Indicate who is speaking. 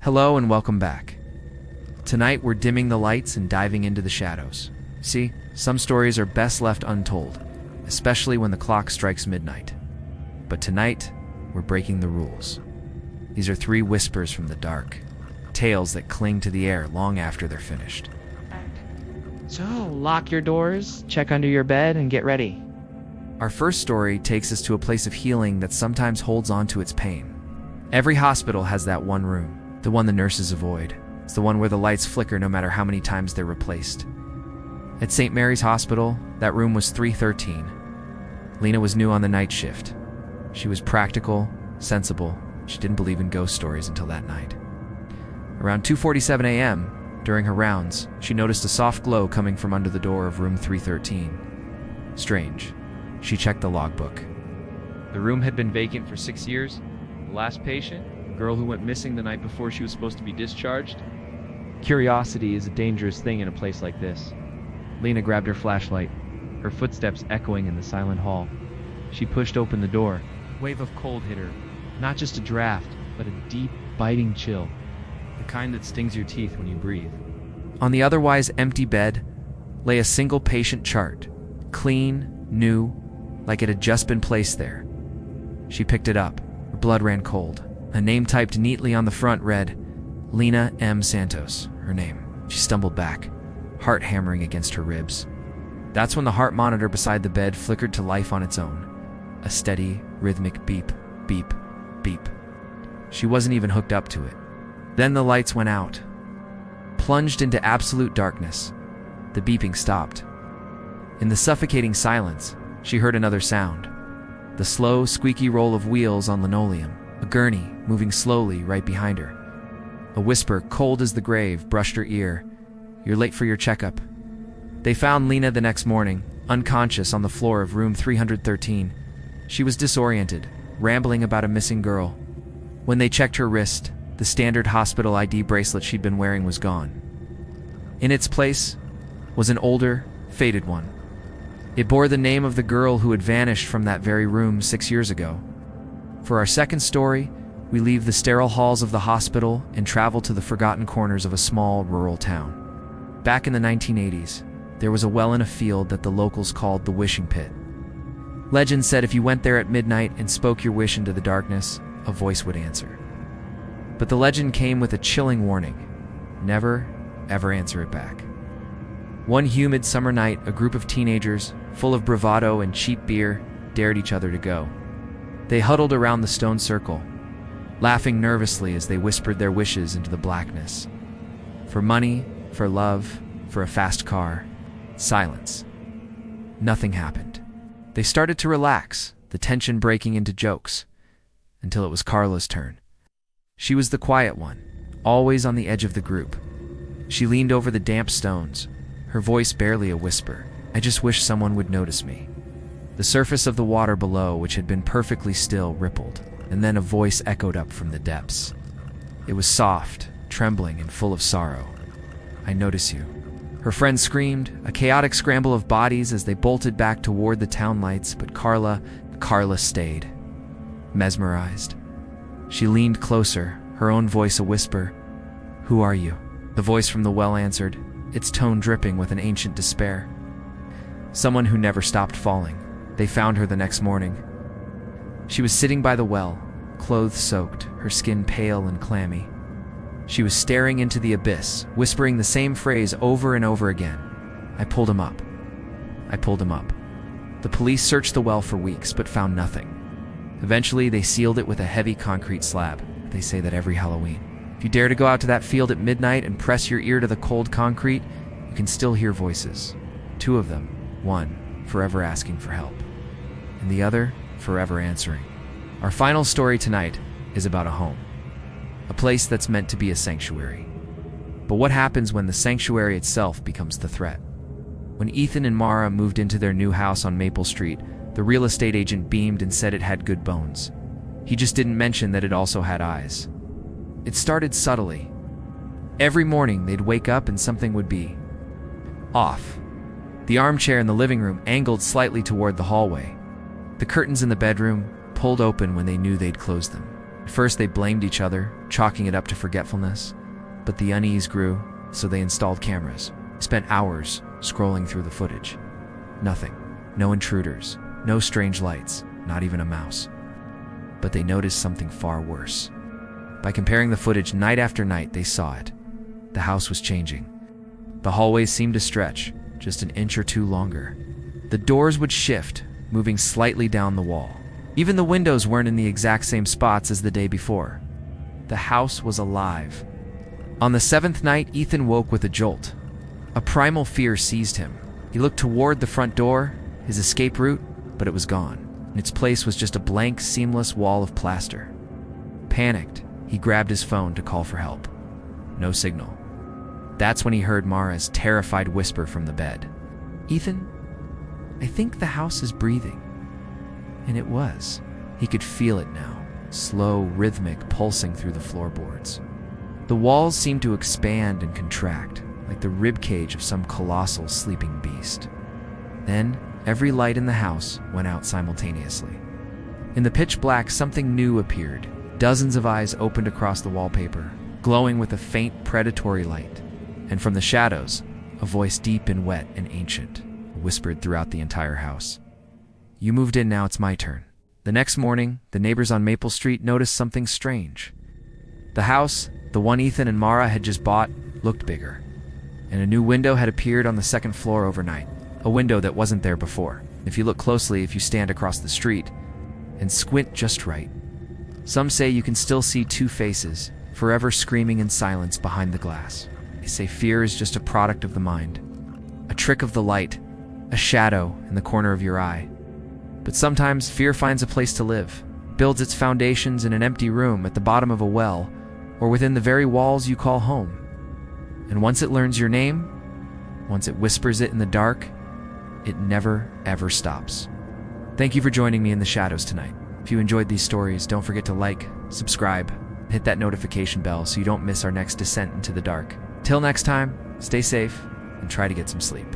Speaker 1: Hello and welcome back. Tonight we're dimming the lights and diving into the shadows. See, some stories are best left untold, especially when the clock strikes midnight. But tonight, we're breaking the rules. These are 3 whispers from the dark, tales that cling to the air long after they're finished.
Speaker 2: So, lock your doors, check under your bed, and get ready.
Speaker 1: Our first story takes us to a place of healing that sometimes holds on to its pain. Every hospital has that one room, the one the nurses avoid. It's the one where the lights flicker no matter how many times they're replaced. At St. Mary's Hospital, that room was 313. Lena was new on the night shift. She was practical, sensible. She didn't believe in ghost stories until that night. Around 2:47 a.m., during her rounds, she noticed a soft glow coming from under the door of room 313. Strange. She checked the logbook. The room had been vacant for 6 years. The last patient, a girl who went missing the night before she was supposed to be discharged. Curiosity is a dangerous thing in a place like this. Lena grabbed her flashlight, her footsteps echoing in the silent hall. She pushed open the door. A wave of cold hit her. Not just a draft, but a deep, biting chill. The kind that stings your teeth when you breathe. On the otherwise empty bed lay a single patient chart, clean, new, like it had just been placed there. She picked it up. Her blood ran cold. A name typed neatly on the front read, Lena M. Santos, her name. She stumbled back, heart hammering against her ribs. That's when the heart monitor beside the bed flickered to life on its own. A steady, rhythmic beep, beep, beep. She wasn't even hooked up to it. Then the lights went out. Plunged into absolute darkness. The beeping stopped. In the suffocating silence, she heard another sound. The slow, squeaky roll of wheels on linoleum. A gurney moving slowly right behind her. A whisper, cold as the grave, brushed her ear. You're late for your checkup. They found Lena the next morning, unconscious on the floor of room 313. She was disoriented, rambling about a missing girl. When they checked her wrist, the standard hospital ID bracelet she'd been wearing was gone. In its place was an older, faded one. It bore the name of the girl who had vanished from that very room 6 years ago. For our second story, we leave the sterile halls of the hospital and travel to the forgotten corners of a small, rural town. Back in the 1980s, there was a well in a field that the locals called the Wishing Pit. Legend said if you went there at midnight and spoke your wish into the darkness, a voice would answer. But the legend came with a chilling warning. Never, ever answer it back. One humid summer night, a group of teenagers, full of bravado and cheap beer, dared each other to go. They huddled around the stone circle, laughing nervously as they whispered their wishes into the blackness. For money, for love, for a fast car. Silence. Nothing happened. They started to relax, the tension breaking into jokes, until it was Carla's turn. She was the quiet one, always on the edge of the group. She leaned over the damp stones, her voice barely a whisper. I just wish someone would notice me. The surface of the water below, which had been perfectly still, rippled, and then a voice echoed up from the depths. It was soft, trembling, and full of sorrow. I notice you. Her friend screamed, a chaotic scramble of bodies as they bolted back toward the town lights, but Carla stayed, mesmerized. She leaned closer, her own voice a whisper. Who are you? The voice from the well answered, its tone dripping with an ancient despair. Someone who never stopped falling. They found her the next morning. She was sitting by the well, clothes soaked, her skin pale and clammy. She was staring into the abyss, whispering the same phrase over and over again. I pulled him up. I pulled him up. The police searched the well for weeks, but found nothing. Eventually, they sealed it with a heavy concrete slab. They say that every Halloween. If you dare to go out to that field at midnight and press your ear to the cold concrete, you can still hear voices. 2 of them. One, forever asking for help. And the other, forever answering. Our final story tonight is about a home. A place that's meant to be a sanctuary. But what happens when the sanctuary itself becomes the threat? When Ethan and Mara moved into their new house on Maple Street, the real estate agent beamed and said it had good bones. He just didn't mention that it also had eyes. It started subtly. Every morning they'd wake up and something would be off. The armchair in the living room angled slightly toward the hallway. The curtains in the bedroom pulled open when they knew they'd closed them. At first, they blamed each other, chalking it up to forgetfulness. But the unease grew, so they installed cameras. They spent hours scrolling through the footage. Nothing. No intruders. No strange lights. Not even a mouse. But they noticed something far worse. By comparing the footage night after night, they saw it. The house was changing. The hallways seemed to stretch, just an inch or two longer. The doors would shift, moving slightly down the wall. Even the windows weren't in the exact same spots as the day before. The house was alive. On the 7th night, Ethan woke with a jolt. A primal fear seized him. He looked toward the front door, his escape route, but it was gone. In its place was just a blank, seamless wall of plaster. Panicked, he grabbed his phone to call for help. No signal. That's when he heard Mara's terrified whisper from the bed. "Ethan, I think the house is breathing." And it was. He could feel it now, slow, rhythmic, pulsing through the floorboards. The walls seemed to expand and contract, like the ribcage of some colossal sleeping beast. Then, every light in the house went out simultaneously. In the pitch black, something new appeared. Dozens of eyes opened across the wallpaper, glowing with a faint, predatory light. And from the shadows, a voice deep and wet and ancient whispered throughout the entire house. "You moved in, now it's my turn." The next morning, the neighbors on Maple Street noticed something strange. The house, the one Ethan and Mara had just bought, looked bigger. And a new window had appeared on the 2nd floor overnight. A window that wasn't there before. If you look closely, if you stand across the street and squint just right, some say you can still see two faces, forever screaming in silence behind the glass. They say fear is just a product of the mind, a trick of the light, a shadow in the corner of your eye. But sometimes fear finds a place to live, builds its foundations in an empty room at the bottom of a well, or within the very walls you call home. And once it learns your name, once it whispers it in the dark, it never, ever stops. Thank you for joining me in the shadows tonight. If you enjoyed these stories, don't forget to like, subscribe, hit that notification bell so you don't miss our next descent into the dark. Till next time, stay safe and try to get some sleep.